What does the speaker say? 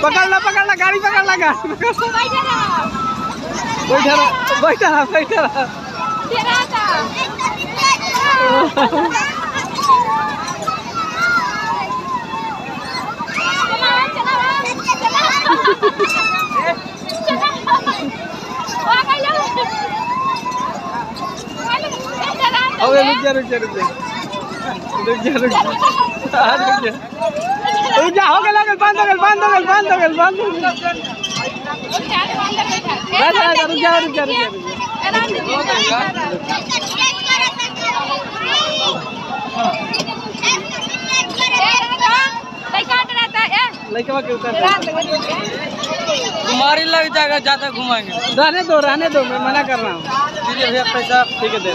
पकड़ना पकड़ना गाड़ी पकड़ना गाड़ी बैठा रहा बैठा रहा बैठा रहा अबे रुक जा रुक जा रुक जा रुक जा रुक जा रुक जा हो गया बंद हो गया बंद हो गया बंद हो गया बंद हो गया रुक जा रुक जा रुक जा लड़का के उतर तुम्हारी लग जाएगा, ज्यादा घुमाएंगे। रहने दो मैं मना कर रहा हूँ। पैसा ठीक है दे